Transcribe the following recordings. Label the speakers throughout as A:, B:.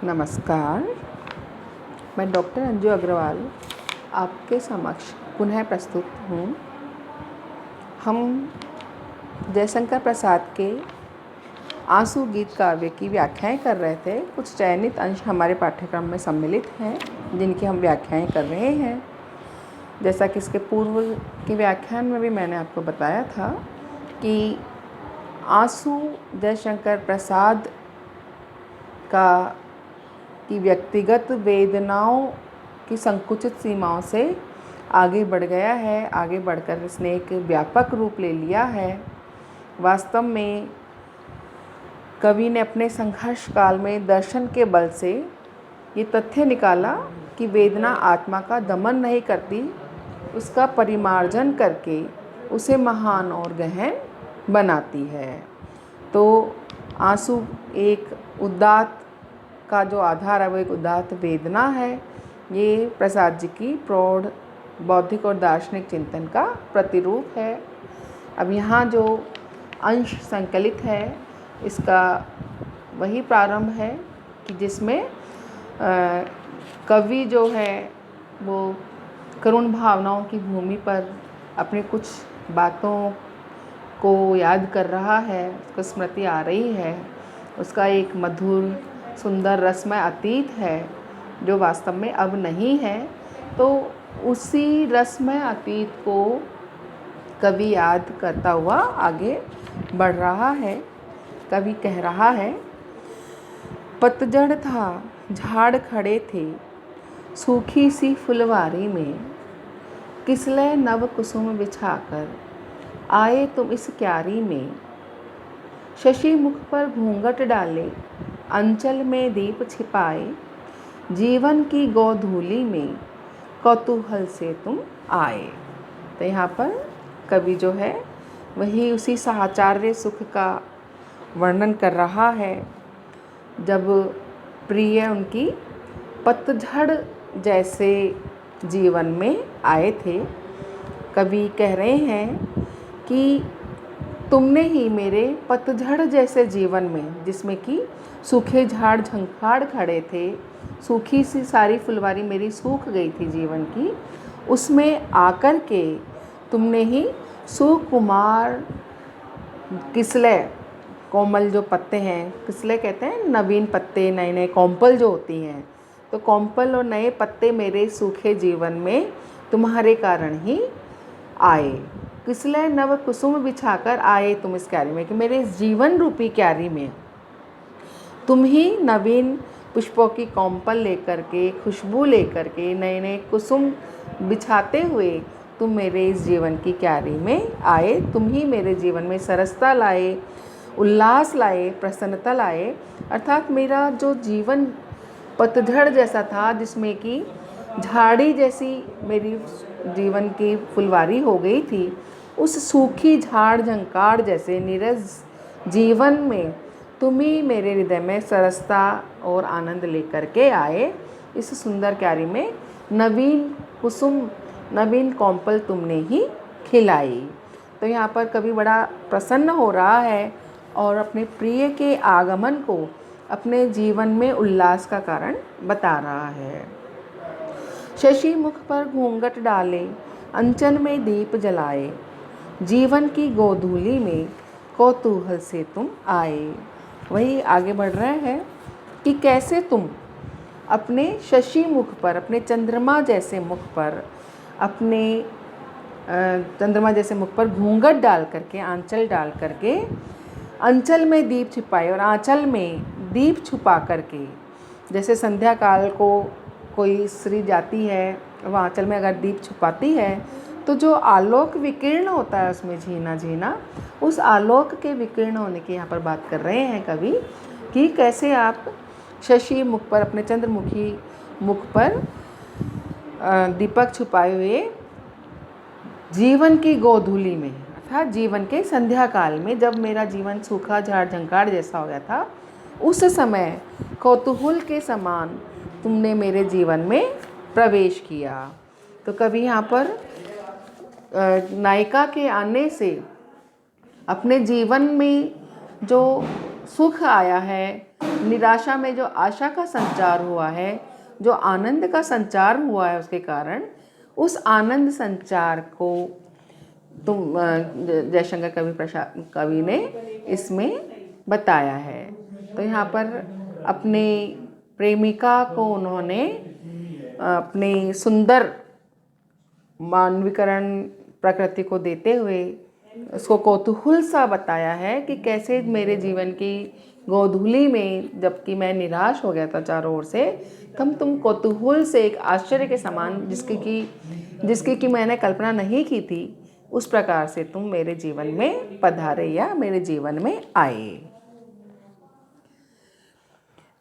A: नमस्कार, मैं डॉक्टर अंजू अग्रवाल आपके समक्ष पुनः प्रस्तुत हूँ। हम जयशंकर प्रसाद के आंसू गीत काव्य की व्याख्याएं कर रहे थे। कुछ चयनित अंश हमारे पाठ्यक्रम में सम्मिलित हैं जिनकी हम व्याख्याएं कर रहे हैं। जैसा कि इसके पूर्व के व्याख्यान में भी मैंने आपको बताया था कि आंसू जयशंकर प्रसाद की व्यक्तिगत वेदनाओं की संकुचित सीमाओं से आगे बढ़ गया है। आगे बढ़कर इसने एक व्यापक रूप ले लिया है। वास्तव में कवि ने अपने संघर्ष काल में दर्शन के बल से ये तथ्य निकाला कि वेदना आत्मा का दमन नहीं करती, उसका परिमार्जन करके उसे महान और गहन बनाती है। तो आंसू एक उदात्त का जो आधार है वो एक उदात्त वेदना है। ये प्रसाद जी की प्रौढ़ बौद्धिक और दार्शनिक चिंतन का प्रतिरूप है। अब यहाँ जो अंश संकलित है इसका वही प्रारंभ है कि जिसमें कवि जो है वो करुण भावनाओं की भूमि पर अपनी कुछ बातों को याद कर रहा है, उसको स्मृति आ रही है। उसका एक मधुर सुंदर रसमय अतीत है जो वास्तव में अब नहीं है। तो उसी रसमय अतीत को कवि याद करता हुआ आगे बढ़ रहा है। कवि कह रहा है, पतझड़ था, झाड़ खड़े थे सूखी सी फुलवारी में, किसले नव कुसुम बिछाकर आए तुम इस क्यारी में। शशि मुख पर घूंघट डाले, अंचल में दीप छिपाए, जीवन की गोधूली में कौतूहल से तुम आए। तो यहाँ पर कवि जो है वही उसी साहचर्य सुख का वर्णन कर रहा है जब प्रिय उनकी पतझड़ जैसे जीवन में आए थे। कवि कह रहे हैं कि तुमने ही मेरे पतझड़ जैसे जीवन में, जिसमें कि सूखे झाड़ झंखाड़ खड़े थे, सूखी सी सारी फुलवारी मेरी सूख गई थी जीवन की, उसमें आकर के तुमने ही सुकुमार किसले, कोमल जो पत्ते हैं, किसले कहते हैं नवीन पत्ते, नए नए कॉम्पल जो होती हैं, तो कॉम्पल और नए पत्ते मेरे सूखे जीवन में तुम्हारे कारण ही आए। किसले नव कुसुम बिछाकर आए तुम इस क्यारी में, कि मेरे जीवन रूपी क्यारी में तुम ही नवीन पुष्पों की कॉम्पल लेकर के, खुशबू लेकर के, नए नए कुसुम बिछाते हुए तुम मेरे इस जीवन की क्यारी में आए। तुम ही मेरे जीवन में सरसता लाए, उल्लास लाए, प्रसन्नता लाए। अर्थात मेरा जो जीवन पतझड़ जैसा था, जिसमें कि झाड़ी जैसी मेरी जीवन की फुलवारी हो गई थी, उस सूखी झाड़ झंकार जैसे नीरस जीवन में तुम ही मेरे हृदय में सरसता और आनंद लेकर के आए। इस सुंदर क्यारी में नवीन कुसुम, नवीन कॉम्पल तुमने ही खिलाई। तो यहाँ पर कवि बड़ा प्रसन्न हो रहा है और अपने प्रिय के आगमन को अपने जीवन में उल्लास का कारण बता रहा है। शशि मुख पर घूंघट डाले, अंचल में दीप जलाए, जीवन की गोधूली में कौतूहल से तुम आए। वही आगे बढ़ रहे हैं कि कैसे तुम अपने शशि मुख पर, अपने चंद्रमा जैसे मुख पर, अपने चंद्रमा जैसे मुख पर घूंघट डाल करके, आंचल डाल करके, अंचल में दीप छिपाए, और आंचल में दीप छुपा करके, जैसे संध्या काल को कोई स्त्री जाती है, वह आंचल में अगर दीप छुपाती है तो जो आलोक विकीर्ण होता है उसमें झीना झीना, उस आलोक के विकीर्ण होने की यहाँ पर बात कर रहे हैं कवि कि कैसे आप शशि मुख पर, अपने चंद्रमुखी मुख पर दीपक छुपाए हुए जीवन की गोधूली में, अर्थात जीवन के संध्या काल में, जब मेरा जीवन सूखा झाड़ झंकार जैसा हो गया था, उस समय कौतूहल के समान तुमने मेरे जीवन में प्रवेश किया। तो कवि यहाँ पर नायिका के आने से अपने जीवन में जो सुख आया है, निराशा में जो आशा का संचार हुआ है, जो आनंद का संचार हुआ है, उसके कारण उस आनंद संचार को तुम जयशंकर कवि ने इसमें बताया है। तो यहाँ पर अपने प्रेमिका को उन्होंने अपने सुंदर मानवीकरण प्रकृति को देते हुए उसको कौतूहल सा बताया है कि कैसे मेरे जीवन की गोधूली में, जबकि मैं निराश हो गया था चारों ओर से, तुम कौतूहल से एक आश्चर्य के समान, जिसकी कि मैंने कल्पना नहीं की थी, उस प्रकार से तुम मेरे जीवन में पधारे या मेरे जीवन में आए।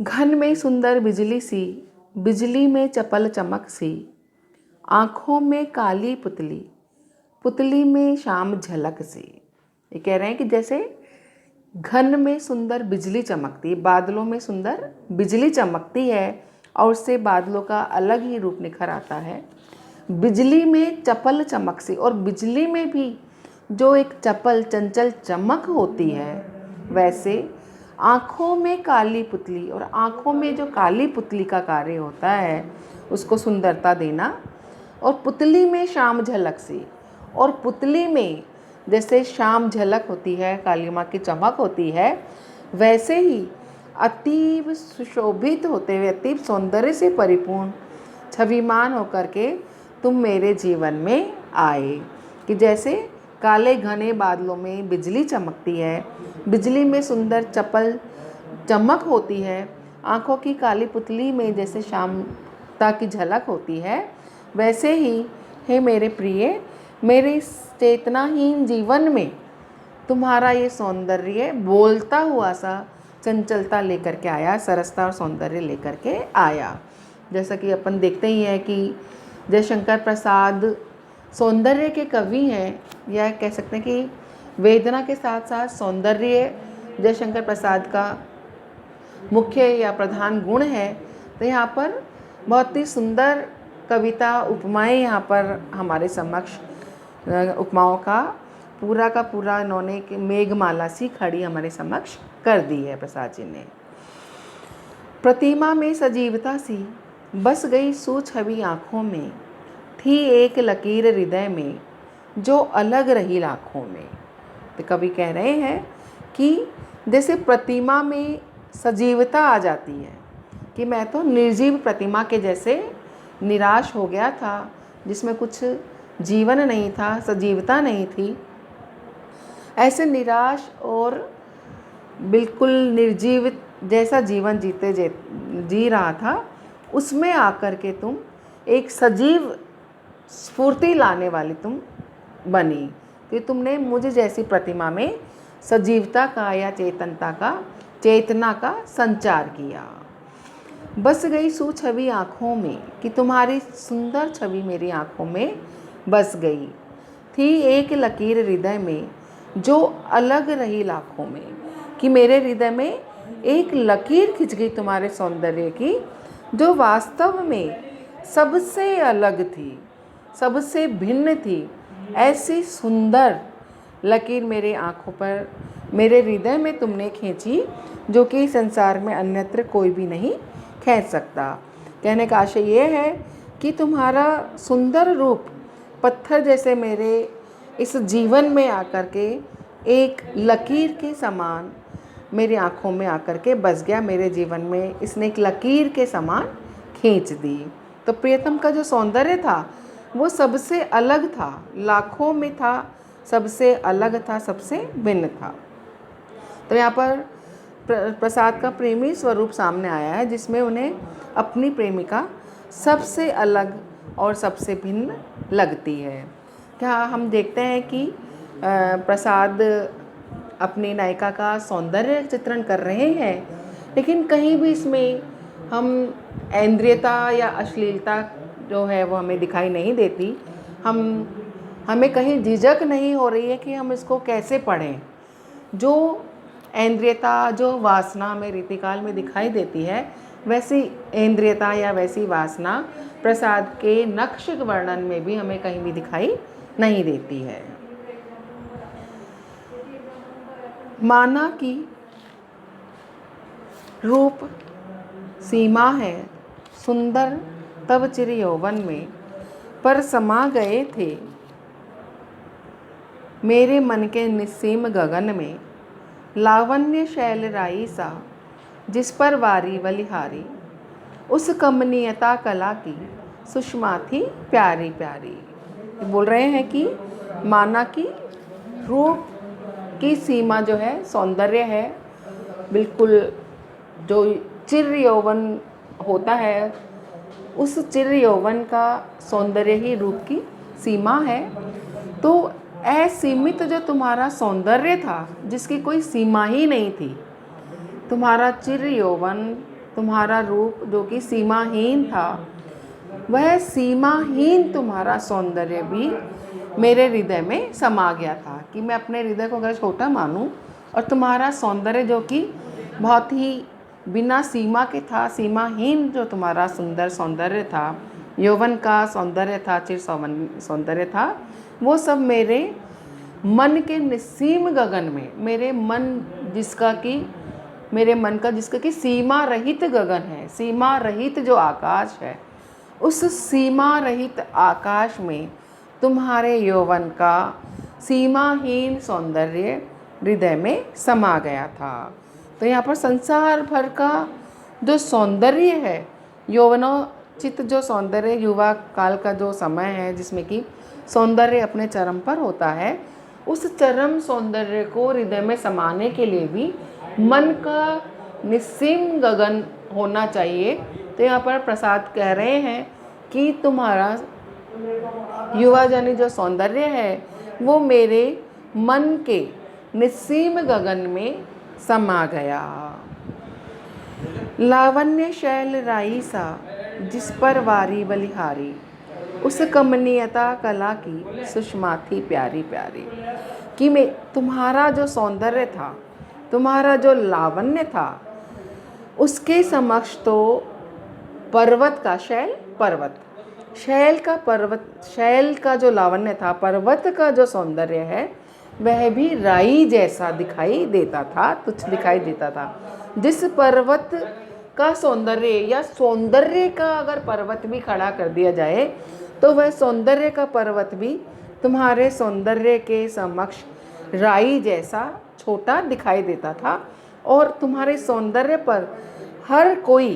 A: घन में सुंदर बिजली सी, बिजली में चपल चमक सी, आँखों में काली पुतली, पुतली में शाम झलक सी। ये कह रहे हैं कि जैसे घन में सुंदर बिजली चमकती है, बादलों में सुंदर बिजली चमकती है और उससे बादलों का अलग ही रूप निखर आता है। बिजली में चपल चमक सी, और बिजली में भी जो एक चपल चंचल चमक होती है, वैसे आँखों में काली पुतली, और आँखों में जो काली पुतली का कार्य होता है उसको सुंदरता देना, और पुतली में शाम झलक सी, और पुतली में जैसे शाम झलक होती है, काली माँ की चमक होती है, वैसे ही अतीब सुशोभित होते हुए, अतीब सौंदर्य से परिपूर्ण छविमान होकर के तुम मेरे जीवन में आए। कि जैसे काले घने बादलों में बिजली चमकती है, बिजली में सुंदर चपल चमक होती है, आँखों की काली पुतली में जैसे शामता की झलक होती है, वैसे ही हे मेरे प्रिय, मेरे चेतनाहीन जीवन में तुम्हारा ये सौंदर्य बोलता हुआ सा चंचलता लेकर के आया, सरसता और सौंदर्य लेकर के आया। जैसा कि अपन देखते ही हैं कि जयशंकर प्रसाद सौंदर्य के कवि हैं, या कह सकते हैं कि वेदना के साथ साथ सौंदर्य जयशंकर प्रसाद का मुख्य या प्रधान गुण है। तो यहाँ पर बहुत ही सुंदर कविता, उपमाएं यहाँ पर हमारे समक्ष, उपमाओं का पूरा इन्होंने मेघमाला सी खड़ी हमारे समक्ष कर दी है प्रसाद जी ने। प्रतिमा में सजीवता सी, बस गई सू छवि आँखों में, थी एक लकीर हृदय में, जो अलग रही लाखों में। तो कवि कह रहे हैं कि जैसे प्रतिमा में सजीवता आ जाती है, कि मैं तो निर्जीव प्रतिमा के जैसे निराश हो गया था, जिसमें कुछ जीवन नहीं था, सजीवता नहीं थी, ऐसे निराश और बिल्कुल निर्जीव जैसा जीवन जी रहा था, उसमें आकर के तुम एक सजीव स्फूर्ति लाने वाली तुम बनी, कि तुमने मुझे जैसी प्रतिमा में सजीवता का या चेतना का संचार किया। बस गई सू छवि आँखों में, कि तुम्हारी सुंदर छवि मेरी आँखों में बस गई। थी एक लकीर हृदय में, जो अलग रही लाखों में, कि मेरे हृदय में एक लकीर खिंच गई तुम्हारे सौंदर्य की, जो वास्तव में सबसे अलग थी, सबसे भिन्न थी। ऐसी सुंदर लकीर मेरे आँखों पर, मेरे हृदय में तुमने खींची, जो कि संसार में अन्यत्र कोई भी नहीं खींच सकता। कहने का आशय ये है कि तुम्हारा सुंदर रूप पत्थर जैसे मेरे इस जीवन में आकर के एक लकीर के समान मेरी आँखों में आकर के बस गया, मेरे जीवन में इसने एक लकीर के समान खींच दी। तो प्रियतम का जो सौंदर्य था वो सबसे अलग था, लाखों में था, सबसे अलग था, सबसे भिन्न था। तो यहाँ पर प्रसाद का प्रेमी स्वरूप सामने आया है, जिसमें उन्हें अपनी प्रेमिका सबसे अलग और सबसे भिन्न लगती है। क्या हम देखते हैं कि प्रसाद अपनी नायिका का सौंदर्य चित्रण कर रहे हैं, लेकिन कहीं भी इसमें हम इंद्रियता या अश्लीलता जो है वो हमें दिखाई नहीं देती। हमें कहीं झिझक नहीं हो रही है कि हम इसको कैसे पढ़ें। जो इंद्रियता, जो वासना हमें रीतिकाल में दिखाई देती है, वैसी इंद्रियता या वैसी वासना प्रसाद के नक्श वर्णन में भी हमें कहीं भी दिखाई नहीं देती है। माना कि रूप सीमा है सुंदर तब चिर यौवन में, पर समा गए थे मेरे मन के निस्सीम गगन में। लावण्य शैल राई सा जिस पर वारी बलिहारी, उस कमनीयता कला की सुषमा थी प्यारी प्यारी। बोल रहे हैं कि माना कि रूप की सीमा जो है सौंदर्य है, बिल्कुल जो चिर यौवन होता है उस चिर यौवन का सौंदर्य ही रूप की सीमा है। तो असीमित जो तुम्हारा सौंदर्य था जिसकी कोई सीमा ही नहीं थी, तुम्हारा चिर यौवन, तुम्हारा रूप जो कि सीमाहीन था, वह सीमाहीन तुम्हारा सौंदर्य भी मेरे हृदय में समा गया था। कि मैं अपने हृदय को अगर छोटा मानूं और तुम्हारा सौंदर्य जो कि बहुत ही बिना सीमा के था, सीमाहीन जो तुम्हारा सुंदर सौंदर्य था, यौवन का सौंदर्य था, चिर सौंदर्य था, वो सब मेरे मन के निस्सीम गगन में, मेरे मन का जिसका कि सीमा रहित गगन है, सीमा रहित जो आकाश है, उस सीमा रहित आकाश में तुम्हारे यौवन का सीमाहीन सौंदर्य हृदय में समा गया था। तो यहाँ पर संसार भर का जो सौंदर्य है, यौवनोचित जो सौंदर्य, युवा काल का जो समय है जिसमें कि सौंदर्य अपने चरम पर होता है, उस चरम सौंदर्य को हृदय में समाने के लिए भी मन का निस्सीम गगन होना चाहिए। तो यहाँ पर प्रसाद कह रहे हैं कि तुम्हारा युवाजनी जो सौंदर्य है वो मेरे मन के निस्सीम गगन में समा गया। लावण्य शैल राई सा जिस पर वारी बलिहारी, उस कमनीयता कला की सुषमा थी प्यारी प्यारी। कि मैं तुम्हारा जो सौंदर्य था, तुम्हारा जो लावण्य था, उसके समक्ष तो पर्वत का शैल का जो लावण्य था, पर्वत का जो सौंदर्य है, वह भी राई जैसा दिखाई देता था, तुच्छ दिखाई देता था। जिस पर्वत का सौंदर्य या सौंदर्य का अगर पर्वत भी खड़ा कर दिया जाए तो वह सौंदर्य का पर्वत भी तुम्हारे सौंदर्य के समक्ष राई जैसा छोटा दिखाई देता था। और तुम्हारे सौंदर्य पर हर कोई,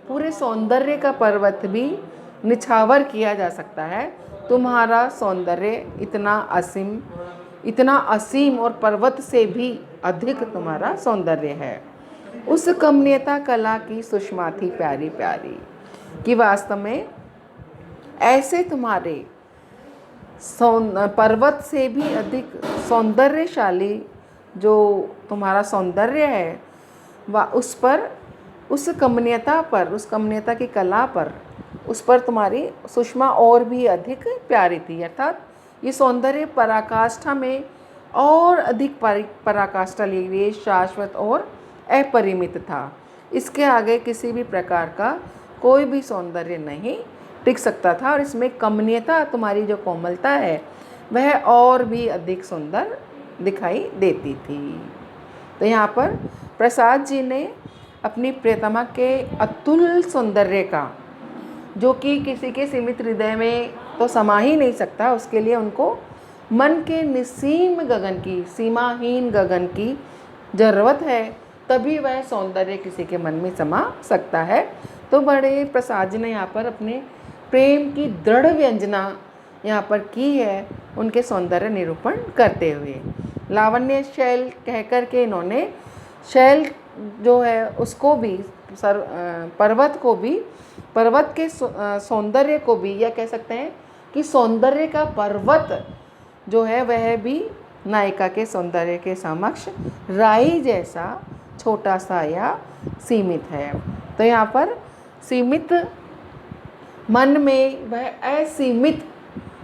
A: पूरे सौंदर्य का पर्वत भी निछावर किया जा सकता है। तुम्हारा सौंदर्य इतना असीम और पर्वत से भी अधिक तुम्हारा सौंदर्य है। उस कमनीयता कला की सुषमा थी प्यारी प्यारी। कि वास्तव में ऐसे तुम्हारे पर्वत से भी अधिक सौंदर्यशाली जो तुम्हारा सौंदर्य है, उस कमनीयता की कला पर, उस पर तुम्हारी सुषमा और भी अधिक प्यारी थी। अर्थात ये सौंदर्य पराकाष्ठा में और अधिक पराकाष्ठा लिए हुए शाश्वत और अपरिमित था। इसके आगे किसी भी प्रकार का कोई भी सौंदर्य नहीं टिक सकता था। और इसमें कमनीयता, तुम्हारी जो कोमलता है, वह और भी अधिक सुंदर दिखाई देती थी। तो यहाँ पर प्रसाद जी ने अपनी प्रियतमा के अतुल सौंदर्य का, जो कि किसी के सीमित हृदय में तो समा ही नहीं सकता, उसके लिए उनको मन के निस्सीम गगन की, सीमाहीन गगन की ज़रूरत है, तभी वह सौंदर्य किसी के मन में समा सकता है। तो बड़े प्रसाद जी ने यहाँ पर अपने प्रेम की दृढ़ व्यंजना यहाँ पर की है, उनके सौंदर्य निरूपण करते हुए। लावण्य शैल कह कर के इन्होंने शैल जो है उसको भी, पर्वत के सौंदर्य को भी, या कह सकते हैं कि सौंदर्य का पर्वत जो है वह भी नायिका के सौंदर्य के समक्ष राई जैसा छोटा सा या सीमित है। तो यहाँ पर सीमित मन में वह असीमित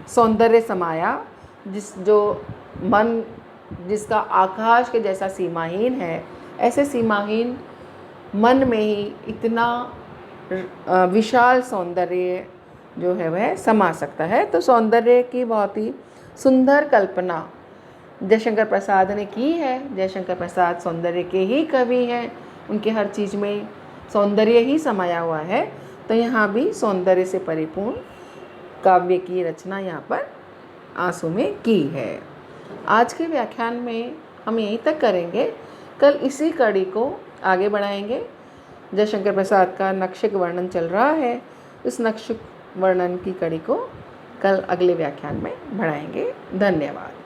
A: सौंदर्य समाया, जिसका आकाश के जैसा सीमाहीन है, ऐसे सीमाहीन मन में ही इतना विशाल सौंदर्य जो है वह समा सकता है। तो सौंदर्य की बहुत ही सुंदर कल्पना जयशंकर प्रसाद ने की है। जयशंकर प्रसाद सौंदर्य के ही कवि हैं, उनके हर चीज़ में सौंदर्य ही समाया हुआ है, तो यहाँ भी सौंदर्य से परिपूर्ण काव्य की रचना यहाँ पर आंसू में की है। आज के व्याख्यान में हम यहीं तक करेंगे। कल इसी कड़ी को आगे बढ़ाएंगे। जयशंकर प्रसाद का नक्षिक वर्णन चल रहा है, इस नक्षिक वर्णन की कड़ी को कल अगले व्याख्यान में बढ़ाएंगे। धन्यवाद।